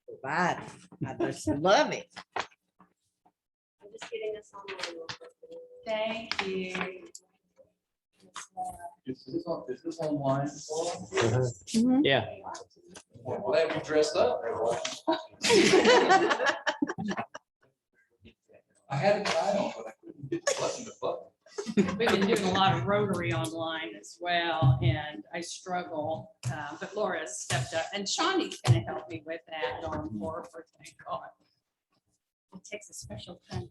Provide. I just love it. I'm just getting this online real quick. Thank you. Is this online? Yeah. Well, glad we dressed up. I had a tie on, but I couldn't get the button to button. We've been doing a lot of Rotary online as well, and I struggle, but Laura stepped up, and Shawnee's gonna help me with that going forward, thank God. It takes a special kind of.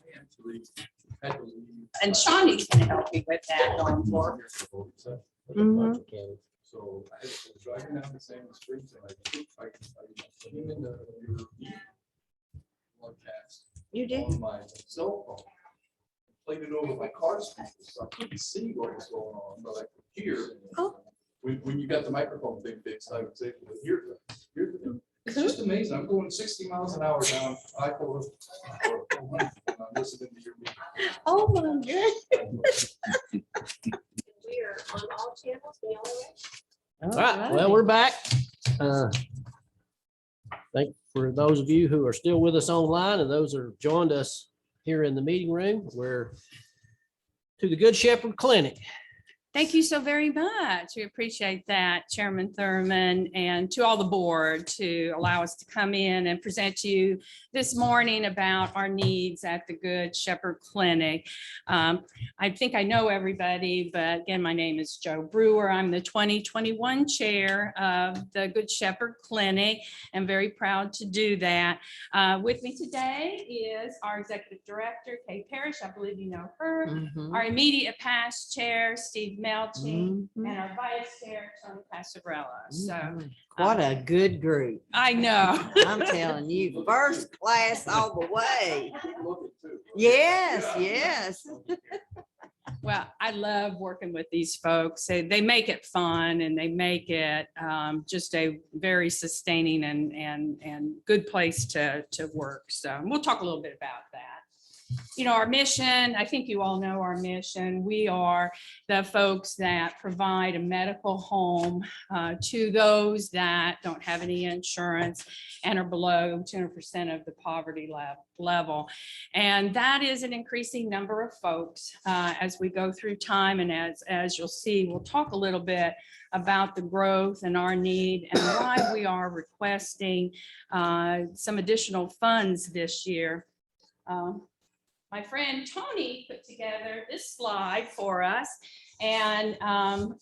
I actually had to leave. And Shawnee's gonna help me with that going forward. Mhm. So I was driving down the same streets and I came into your broadcast You did? on my cell phone. Played it over my car speakers, so I couldn't see what was going on, but I could hear. Oh. When you got the microphone thing fixed, I was able to hear the. It's just amazing. I'm going 60 miles an hour down I-4. I'm listening to your meeting. Oh, my goodness. We are on all channels. We all right? All right, well, we're back. Thank for those of you who are still with us online and those who have joined us here in the meeting room. We're to the Good Shepherd Clinic. Thank you so very much. We appreciate that, Chairman Thurman, and to all the board to allow us to come in and present to you this morning about our needs at the Good Shepherd Clinic. I think I know everybody, but again, my name is Joe Brewer. I'm the 2021 chair of the Good Shepherd Clinic. I'm very proud to do that. With me today is our executive director, Kay Parrish. I believe you know her. Mhm. Our immediate past chair, Steve Melching, Mhm. and our vice chair, Tony Passarella. So Mhm. What a good group. I know. I'm telling you, first class all the way. Yes, yes. Well, I love working with these folks. They make it fun and they make it just a very sustaining and good place to work. So we'll talk a little bit about that. You know, our mission, I think you all know our mission. We are the folks that provide a medical home to those that don't have any insurance and are below 200% of the poverty level. And that is an increasing number of folks as we go through time. And as you'll see, we'll talk a little bit about the growth and our need and why we are requesting some additional funds this year. My friend Tony put together this slide for us. And I'm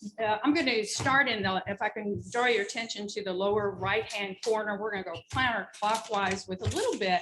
going to start if I can draw your attention to the lower right-hand corner, we're going to go counterclockwise with a little bit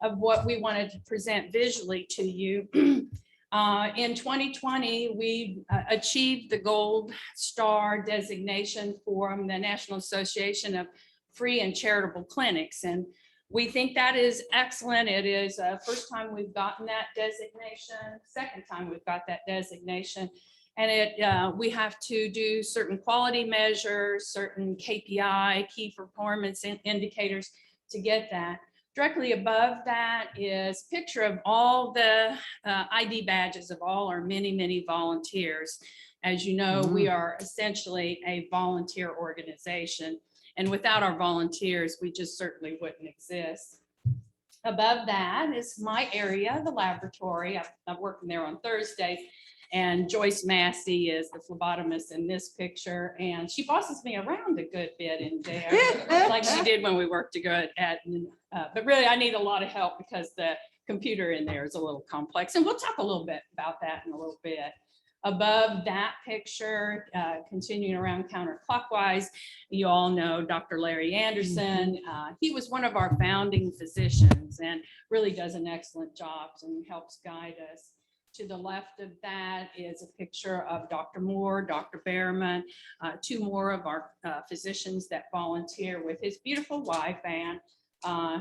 of what we wanted to present visually to you. In 2020, we achieved the Gold Star designation from the National Association of Free and Charitable Clinics. And we think that is excellent. It is first time we've gotten that designation, second time we've got that designation. And we have to do certain quality measures, certain KPI, key performance indicators to get that. Directly above that is a picture of all the ID badges of all our many, many volunteers. As you know, we are essentially a volunteer organization. And without our volunteers, we just certainly wouldn't exist. Above that is my area, the laboratory. I'm working there on Thursday. And Joyce Massey is the phlebotomist in this picture. And she bosses me around a good bit in there, like she did when we worked together but really I need a lot of help because the computer in there is a little complex. And we'll talk a little bit about that in a little bit. Above that picture, continuing around counterclockwise, you all know Dr. Larry Anderson. He was one of our founding physicians and really does an excellent job and helps guide us. To the left of that is a picture of Dr. Moore, Dr. Behrman, two more of our physicians that volunteer with his beautiful wife, Ann,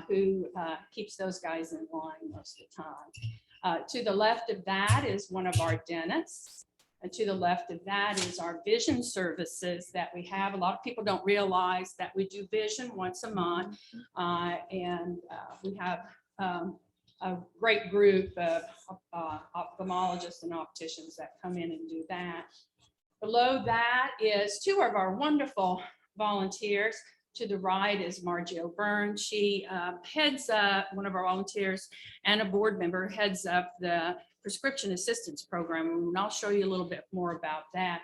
who keeps those guys in line most of the time. To the left of that is one of our dentists. And to the left of that is our vision services that we have. A lot of people don't realize that we do vision once a month. And we have a great group of ophthalmologists and opticians that come in and do that. Below that is two of our wonderful volunteers. To the right is Margie O'Byrne. She heads up, one of our volunteers and a board member heads up the prescription assistance program. And I'll show you a little bit more about that.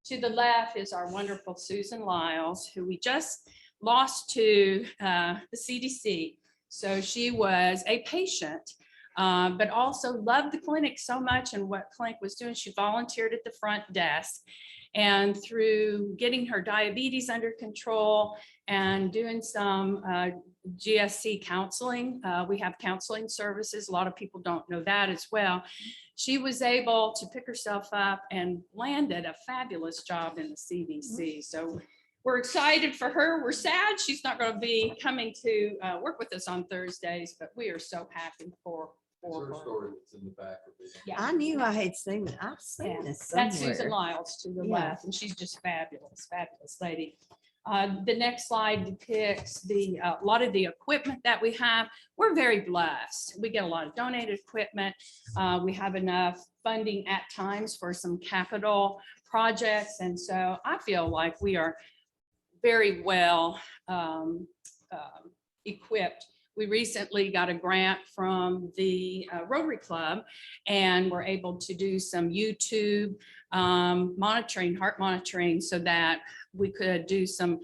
To the left is our wonderful Susan Lyles, who we just lost to the CDC. So she was a patient, but also loved the clinic so much and what clinic was doing. She volunteered at the front desk. And through getting her diabetes under control and doing some GSC counseling, we have counseling services. A lot of people don't know that as well. She was able to pick herself up and landed a fabulous job in the CDC. So we're excited for her. We're sad she's not going to be coming to work with us on Thursdays, but we are so happy for It's her her. story that's in the back of it. Yeah. I knew I had seen it. I've Yeah, seen this That's Susan somewhere. Lyles to the Yeah. left, and she's just fabulous, fabulous lady. The next slide depicts a lot of the equipment that we have. We're very blessed. We get a lot of donated equipment. We have enough funding at times for some capital projects. And so I feel like we are very well equipped. We recently got a grant from the Rotary Club and we're able to do some YouTube monitoring, heart monitoring, so that we could do some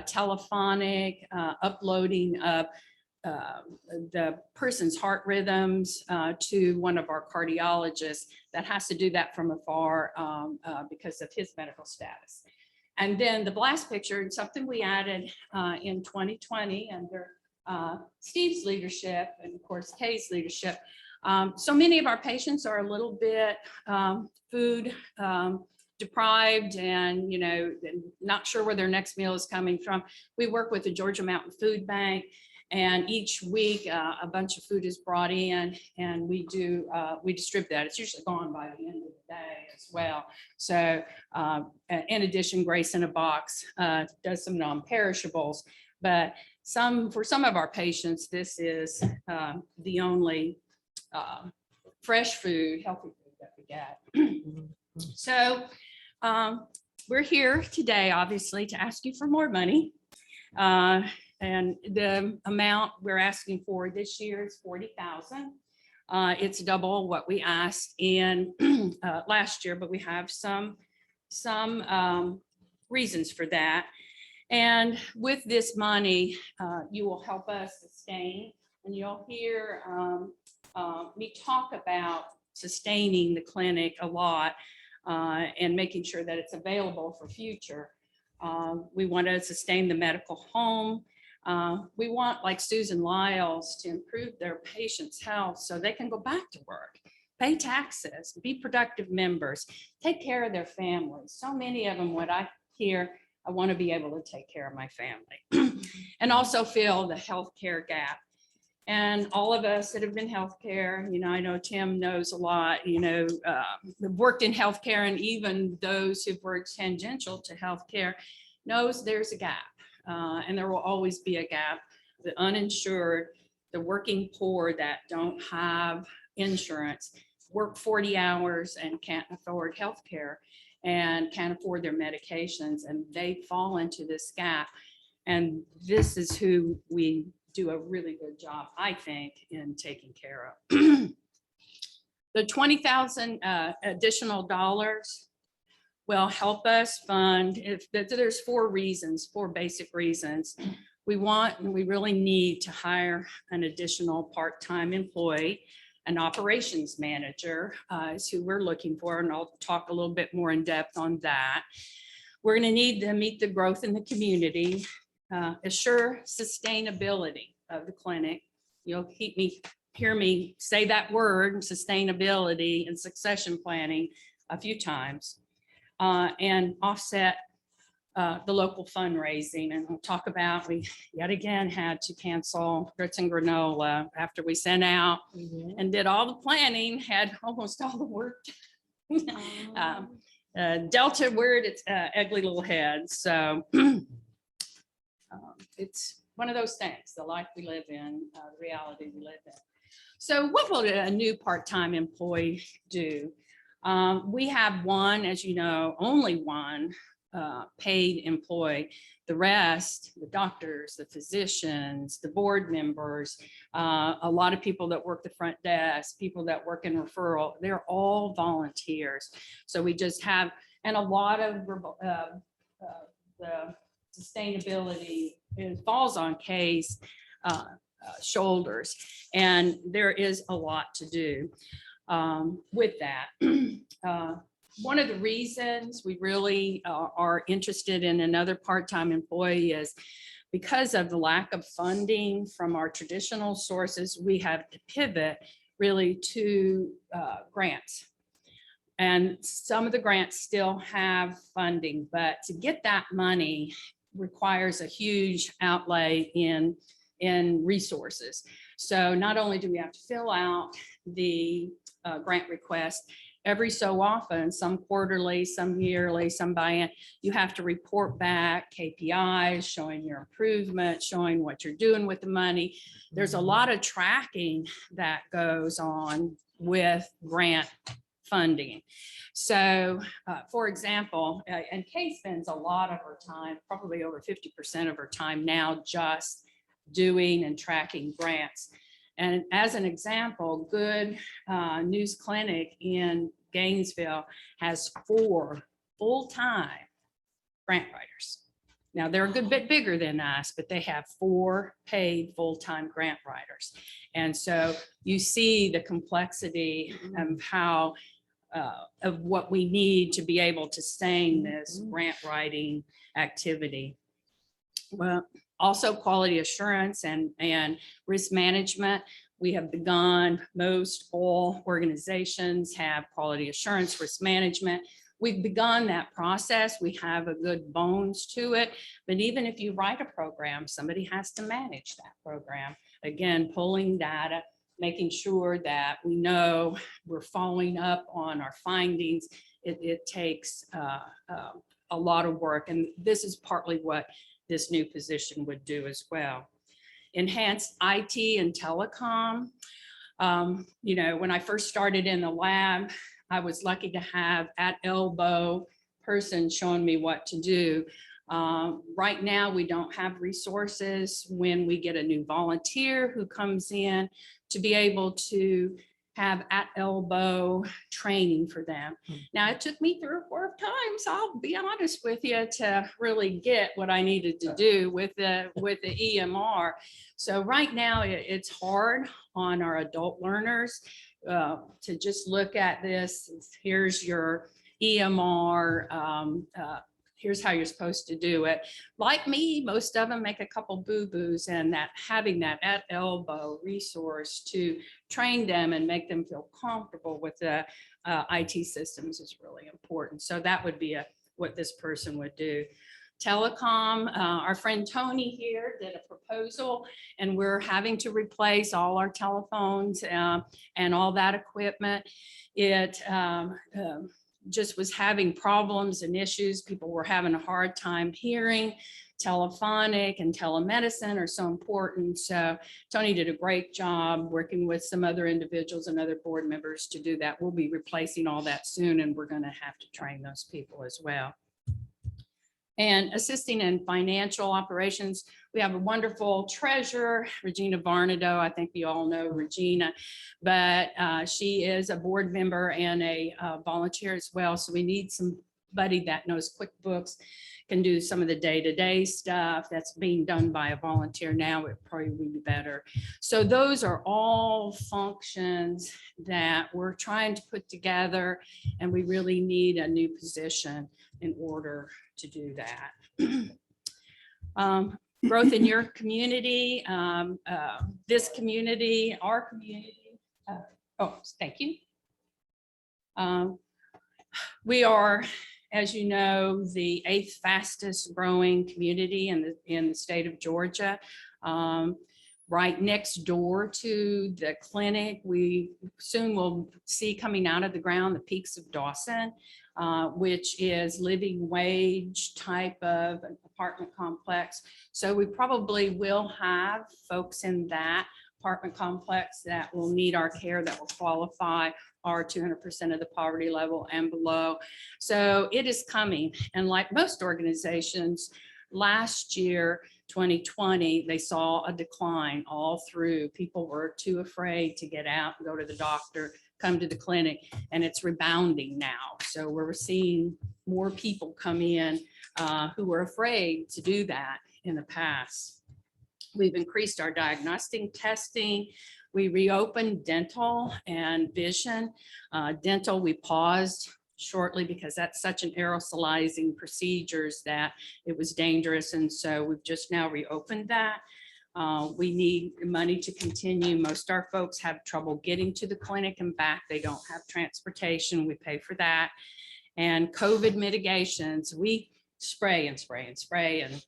telephonic uploading of the person's heart rhythms to one of our cardiologists that has to do that from afar because of his medical status. And then the last picture, something we added in 2020 under Steve's leadership and of course Kay's leadership. So many of our patients are a little bit food deprived and, you know, not sure where their next meal is coming from. We work with the Georgia Mountain Food Bank, and each week a bunch of food is brought in and we distribute that. It's usually gone by the end of the day as well. So in addition, Grace in a Box does some non-perishables, but for some of our patients, this is the only fresh food, healthy food that we get. So we're here today, obviously, to ask you for more money. And the amount we're asking for this year is $40,000. It's double what we asked in last year, but we have some reasons for that. And with this money, you will help us sustain, and you'll hear me talk about sustaining the clinic a lot and making sure that it's available for future. We want to sustain the medical home. We want, like Susan Lyles, to improve their patients' health so they can go back to work, pay taxes, be productive members, take care of their families. So many of them, what I hear, I want to be able to take care of my family and also fill the healthcare gap. And all of us that have been healthcare, you know, I know Tim knows a lot, you know, worked in healthcare, and even those who've worked tangential to healthcare knows there's a gap. And there will always be a gap. The uninsured, the working poor that don't have insurance, work 40 hours and can't afford healthcare and can't afford their medications, and they fall into this gap. And this is who we do a really good job, I think, in taking care of. The 20,000 additional dollars will help us fund, there's four basic reasons. We want and we really need to hire an additional part-time employee. An operations manager is who we're looking for, and I'll talk a little bit more in depth on that. We're going to need to meet the growth in the community, assure sustainability of the clinic. You'll hear me say that word, sustainability and succession planning, a few times, and offset the local fundraising. And we'll talk about, we yet again had to cancel Grits and Granola after we sent out and did all the planning, had almost all the work. Delta word, it's ugly little head. So it's one of those things, the life we live in, the reality we live in. So what will a new part-time employee do? We have one, as you know, only one paid employee. The rest, the doctors, the physicians, the board members, a lot of people that work the front desk, people that work in referral, they're all volunteers. So we just have, and a lot of the sustainability, it falls on Kay's shoulders. And there is a lot to do with that. One of the reasons we really are interested in another part-time employee is because of the lack of funding from our traditional sources, we have to pivot really to grants. And some of the grants still have funding, but to get that money requires a huge outlay in resources. So not only do we have to fill out the grant request, every so often, some quarterly, some yearly, some buy-in, you have to report back KPIs, showing your improvement, showing what you're doing with the money. There's a lot of tracking that goes on with grant funding. So for example, and Kay spends a lot of her time, probably over 50% of her time now, just doing and tracking grants. And as an example, Good News Clinic in Gainesville has 4 full-time grant writers. Now, they're a good bit bigger than us, but they have 4 paid full-time grant writers. And so you see the complexity of how, of what we need to be able to sustain this grant writing activity. Well, also quality assurance and risk management. We have begun, most all organizations have quality assurance, risk management. We've begun that process. We have a good bones to it. But even if you write a program, somebody has to manage that program. Again, pulling data, making sure that we know we're following up on our findings. It takes a lot of work. And this is partly what this new position would do as well. Enhanced IT and telecom. You know, when I first started in the lab, I was lucky to have at elbow person showing me what to do. Right now, we don't have resources when we get a new volunteer who comes in to be able to have at elbow training for them. Now, it took me 3 or 4 times, I'll be honest with you, to really get what I needed to do with the EMR. So right now it's hard on our adult learners to just look at this. Here's your EMR. Here's how you're supposed to do it. Like me, most of them make a couple boo-boos, and that having that at elbow resource to train them and make them feel comfortable with the IT systems is really important. So that would be what this person would do. Telecom, our friend Tony here did a proposal, and we're having to replace all our telephones and all that equipment. It just was having problems and issues. People were having a hard time hearing. Telephonic and telemedicine are so important. So Tony did a great job working with some other individuals and other board members to do that. We'll be replacing all that soon, and we're going to have to train those people as well. And assisting in financial operations, we have a wonderful treasurer, Regina Varnado. I think you all know Regina, but she is a board member and a volunteer as well. So we need somebody that knows QuickBooks, can do some of the day-to-day stuff that's being done by a volunteer now. It probably would be better. So those are all functions that we're trying to put together, and we really need a new position in order to do that. Growth in your community, this community, our community. Oh, thank you. We are, as you know, the 8th fastest growing community in the state of Georgia. Right next door to the clinic, we soon will see coming out of the ground the Peaks of Dawson, which is living wage type of apartment complex. So we probably will have folks in that apartment complex that will need our care, that will qualify, are 200% of the poverty level and below. So it is coming. And like most organizations, last year, 2020, they saw a decline all through. People were too afraid to get out and go to the doctor, come to the clinic, and it's rebounding now. So we're seeing more people come in who were afraid to do that in the past. We've increased our diagnostic testing. We reopened dental and vision. Dental, we paused shortly because that's such an aerosolizing procedures that it was dangerous. And so we've just now reopened that. We need money to continue. Most of our folks have trouble getting to the clinic and back. They don't have transportation. We pay for that. And COVID mitigations, we spray and spray and spray and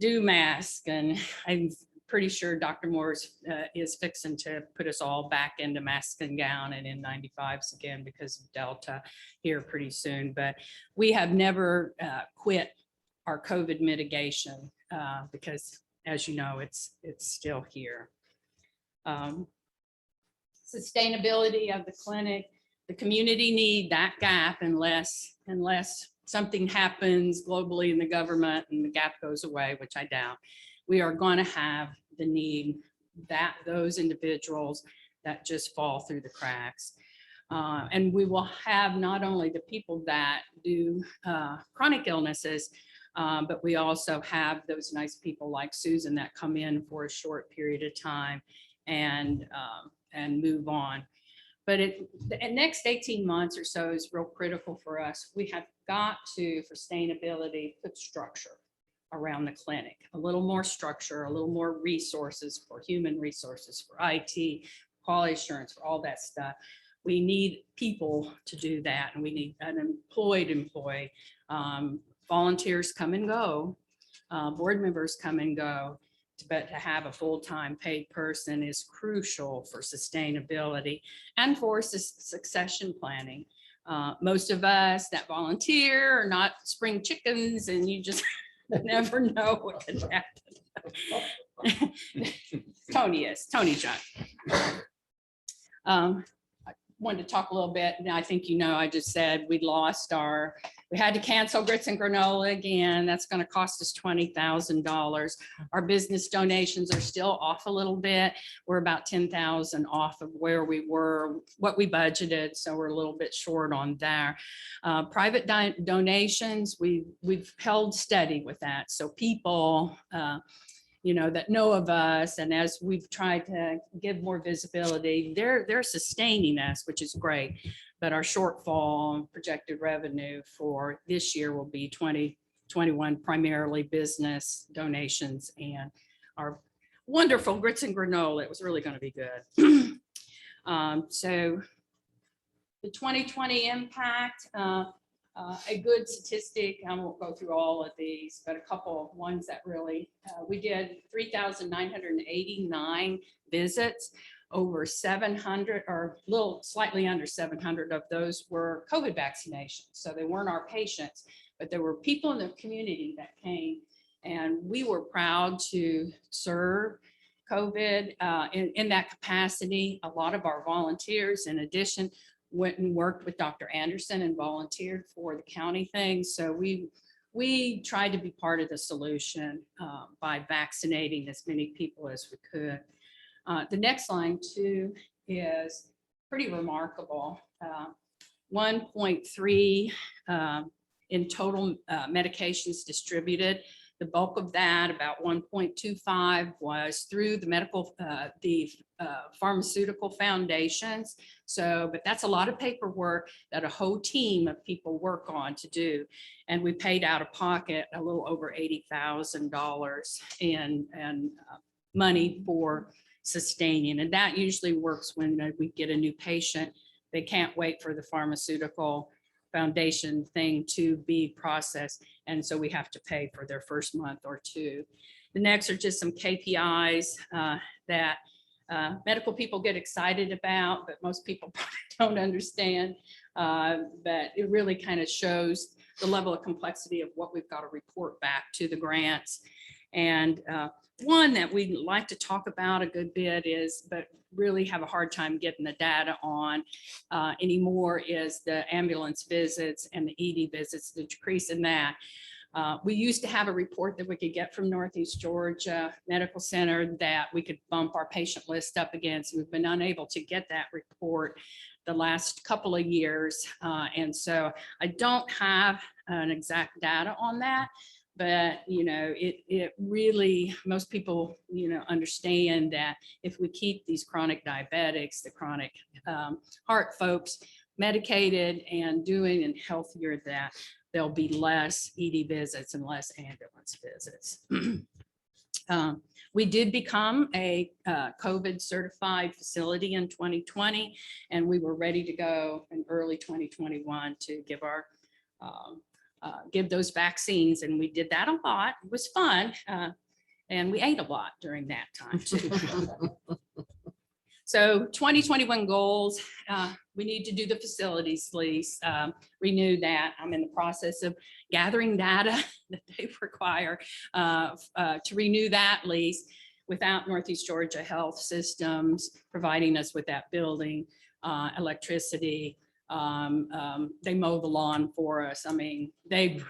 do masks. And I'm pretty sure Dr. Morris is fixing to put us all back into mask and gown and N95s again because of Delta here pretty soon. But we have never quit our COVID mitigation because, as you know, it's still here. Sustainability of the clinic, the community need that gap unless something happens globally in the government and the gap goes away, which I doubt. We are going to have the need that those individuals that just fall through the cracks. And we will have not only the people that do chronic illnesses, but we also have those nice people like Susan that come in for a short period of time and move on. But the next 18 months or so is real critical for us. We have got to, for sustainability, put structure around the clinic, a little more structure, a little more resources for human resources, for IT, quality assurance, for all that stuff. We need people to do that, and we need an employee. Volunteers come and go, board members come and go, but to have a full-time paid person is crucial for sustainability and for succession planning. Most of us that volunteer are not spring chickens, and you just never know what can happen. Tony John. I wanted to talk a little bit, and I think I just said we had to cancel Grits and Granola again. That's going to cost us $20,000. Our business donations are still off a little bit. We're about $10,000 off of where we were, what we budgeted, so we're a little bit short on there. Private donations, we've held steady with that. So people, that know of us, and as we've tried to give more visibility, they're sustaining us, which is great. But our shortfall projected revenue for this year will be 2021, primarily business donations and our wonderful Grits and Granola. It was really going to be good. So the 2020 impact, a good statistic, I won't go through all of these, but a couple of ones that really, we did 3,989 visits. Over 700 or a little slightly under 700 of those were COVID vaccinations. So they weren't our patients, but there were people in the community that came, and we were proud to serve COVID in that capacity. A lot of our volunteers, in addition, went and worked with Dr. Anderson and volunteered for the county thing. So we tried to be part of the solution by vaccinating as many people as we could. The next line too is pretty remarkable. 1.3 in total medications distributed. The bulk of that, about 1.25, was through the pharmaceutical foundations. So, but that's a lot of paperwork that a whole team of people work on to do. And we paid out of pocket a little over $80,000 in money for sustaining. And that usually works when we get a new patient. They can't wait for the pharmaceutical foundation thing to be processed. And so we have to pay for their first month or two. The next are just some KPIs that medical people get excited about, but most people probably don't understand. But it really kind of shows the level of complexity of what we've got to report back to the grants. And one that we like to talk about a good bit is, but really have a hard time getting the data on anymore, is the ambulance visits and the ED visits, the decrease in that. We used to have a report that we could get from Northeast Georgia Medical Center that we could bump our patient list up against. We've been unable to get that report the last couple of years. And so I don't have an exact data on that, but it really, most people, understand that if we keep these chronic diabetics, the chronic heart folks medicated and doing and healthier, that there'll be less ED visits and less ambulance visits. We did become a COVID certified facility in 2020, and we were ready to go in early 2021 to give our give those vaccines, and we did that a lot. It was fun, and we ate a lot during that time too. So 2021 goals, we need to do the facilities lease, renew that. I'm in the process of gathering data that they require to renew that lease without Northeast Georgia Health Systems providing us with that building, electricity. They mow the lawn for us. I mean, they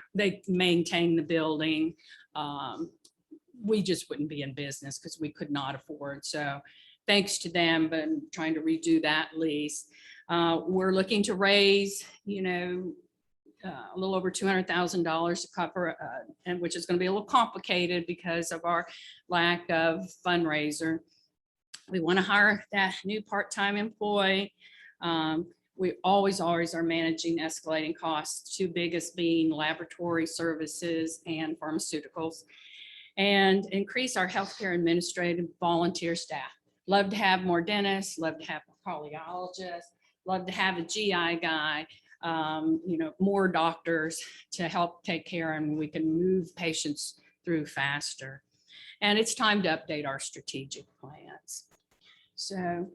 maintain the building. We just wouldn't be in business because we could not afford. So thanks to them, but I'm trying to redo that lease. We're looking to raise, a little over $200,000 to cover, and which is going to be a little complicated because of our lack of fundraiser. We want to hire that new part-time employee. We always are managing escalating costs, two biggest being laboratory services and pharmaceuticals, and increase our healthcare administrative volunteer staff. Love to have more dentists, love to have more cardiologists, love to have a GI guy, more doctors to help take care, and we can move patients through faster. And it's time to update our strategic plans. So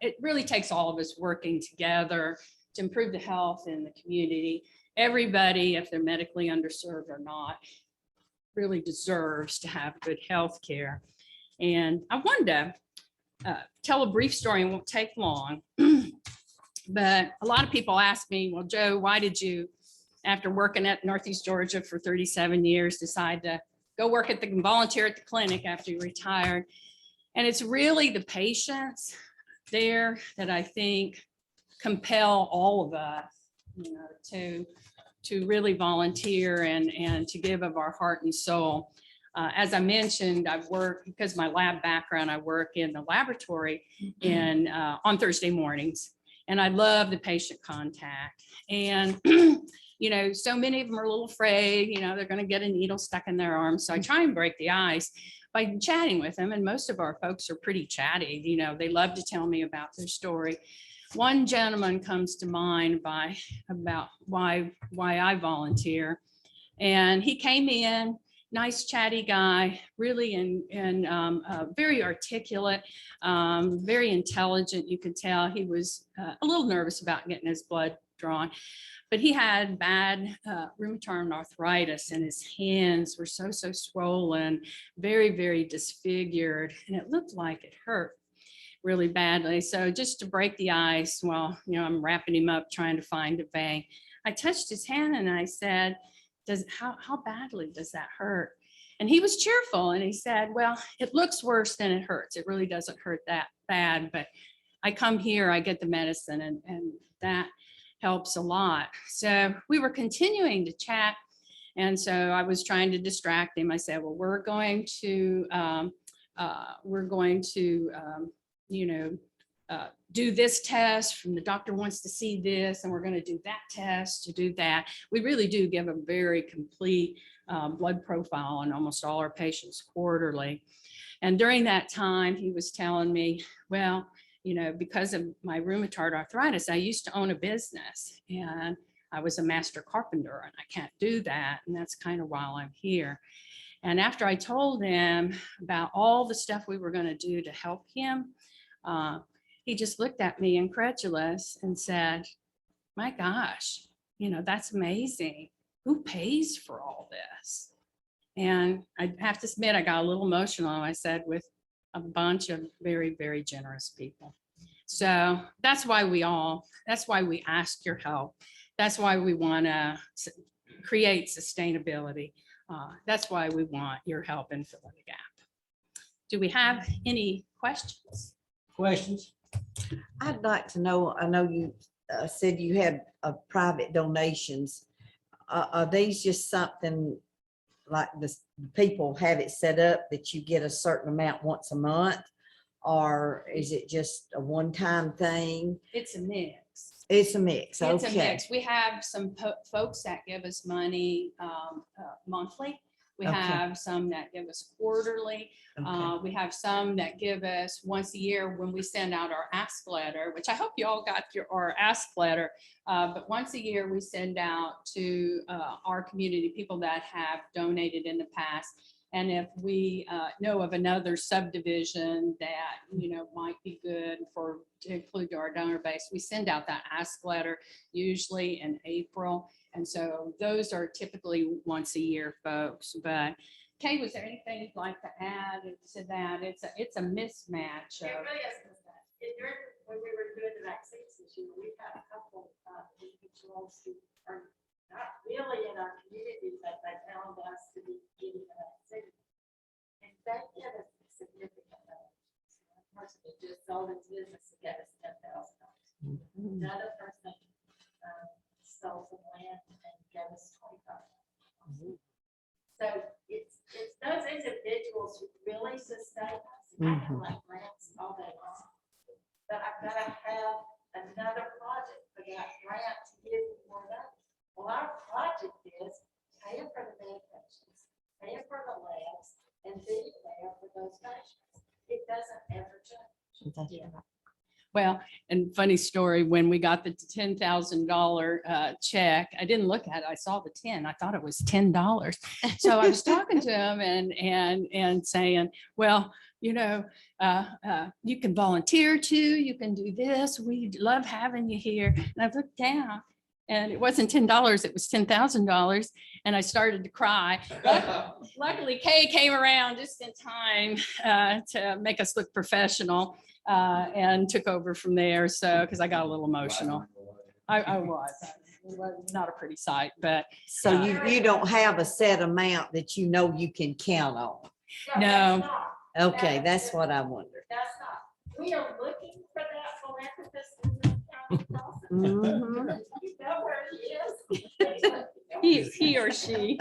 it really takes all of us working together to improve the health in the community. Everybody, if they're medically underserved or not, really deserves to have good health care. And I wanted to tell a brief story, and won't take long. But a lot of people ask me, well, Joe, why did you, after working at Northeast Georgia for 37 years, decide to go work at the volunteer at the clinic after you retired? And it's really the patients there that I think compel all of us, to really volunteer and to give of our heart and soul. As I mentioned, I've worked, because of my lab background, I work in the laboratory on Thursday mornings, and I love the patient contact. And, so many of them are a little afraid, they're going to get a needle stuck in their arm. So I try and break the ice by chatting with them. And most of our folks are pretty chatty. They love to tell me about their story. One gentleman comes to mind about why I volunteer. And he came in, nice chatty guy, really and very articulate, very intelligent. You could tell he was a little nervous about getting his blood drawn, but he had bad rheumatoid arthritis, and his hands were so swollen, very, very disfigured, and it looked like it hurt really badly. So just to break the ice, while I'm wrapping him up, trying to find a vein, I touched his hand and I said, how badly does that hurt? And he was cheerful, and he said, well, it looks worse than it hurts. It really doesn't hurt that bad, but I come here, I get the medicine, and that helps a lot. So we were continuing to chat. And so I was trying to distract him. I said, well, we're going to do this test, and the doctor wants to see this, and we're going to do that test to do that. We really do give a very complete blood profile on almost all our patients quarterly. And during that time, he was telling me, well, because of my rheumatoid arthritis, I used to own a business, and I was a master carpenter, and I can't do that. And that's kind of why I'm here. And after I told him about all the stuff we were going to do to help him, he just looked at me incredulous and said, my gosh, that's amazing. Who pays for all this? And I have to admit, I got a little emotional, I said, with a bunch of very, very generous people. So that's why we ask your help. That's why we want to create sustainability. That's why we want your help in filling the gap. Do we have any questions? Questions? I'd like to know, I know you said you had private donations. Are these just something like this, people have it set up that you get a certain amount once a month? Or is it just a one-time thing? It's a mix. It's a mix, It's a okay. mix. We have some folks that give us money monthly. We Okay. have some that give us quarterly. Okay. We have some that give us once a year when we send out our ask letter, which I hope you all got our ask letter. But once a year, we send out to our community, people that have donated in the past. And if we know of another subdivision that, might be good to include our donor base, we send out that ask letter usually in April. And so those are typically once a year, folks. But Kay, was there anything you'd like to add to that? It's a mismatch It of, really is. During, when we were doing the vaccines this year, we had a couple individuals who are not really in our community, but they found us to be getting a vaccine. And that gave us a significant amount. One person that just sold his business to get us $10,000. Another person sold some land and gave us $25,000. So it's those individuals who really sustain us. I can like grants all day long, but I've got to have another project for that grant to give me more money. Well, our project is paying for the medications, paying for the labs, and being there for those patients. It doesn't ever change. well, and funny story, when we got the $10,000 check, I didn't look at it. I saw the 10. I thought it was $10. So I was talking to him and saying, well, you can volunteer too. You can do this. We love having you here. And I looked down and it wasn't $10. It was $10,000. And I started to cry. Luckily, Kay came around just in time to make us look professional and took over from there. So, because I got a little emotional. I was. It was not a pretty sight, but So you don't have a set amount that you know you can count on? No. That's not. Okay, that's what I wondered. That's not. We are looking for that philanthropist in the county process. Mhm. You know where he is. he or she.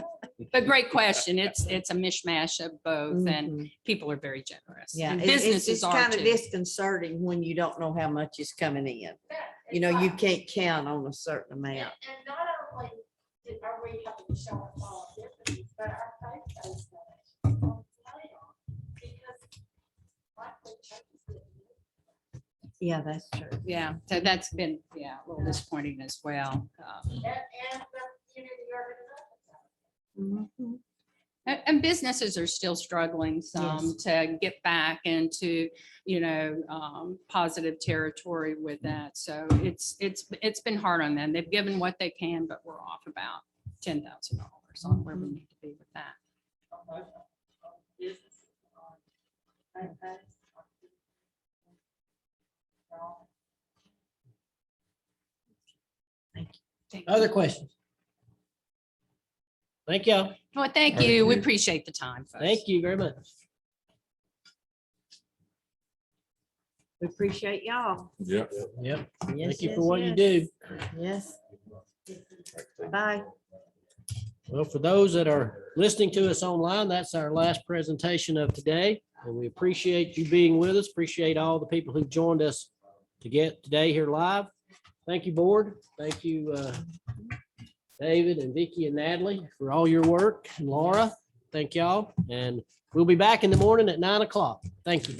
But great question. It's a mishmash of both, and Mhm. people are very generous. Yeah, And it's businesses are kind of too. disconcerting when you don't know how much is coming in. You know, you can't count on a certain amount. And not only are we having to show our volunteers, but our faith-based donations. Because likely churches didn't do it. Yeah, that's true. Yeah, so that's been, a little disappointing as well. And the community organizations. Mhm. And businesses are still struggling some to get back into, positive territory with that. So it's been hard on them. They've given what they can, but we're off about $10,000 on where we need to be with that. Businesses on faith-based. Thank Other you. questions? Thank y'all. Well, thank you. We appreciate the time. folks. Thank you very much. We appreciate y'all. Yeah. Yep. Yes, Thank you yes, for what you yes. do. Yes. Bye. Well, for those that are listening to us online, that's our last presentation of today. And we appreciate you being with us. Appreciate all the people who joined us to get today here live. Thank you, board. Thank you, David and Vicky and Natalie for all your work. And Laura, thank y'all. And we'll be back in the morning at 9 o'clock. Thank you.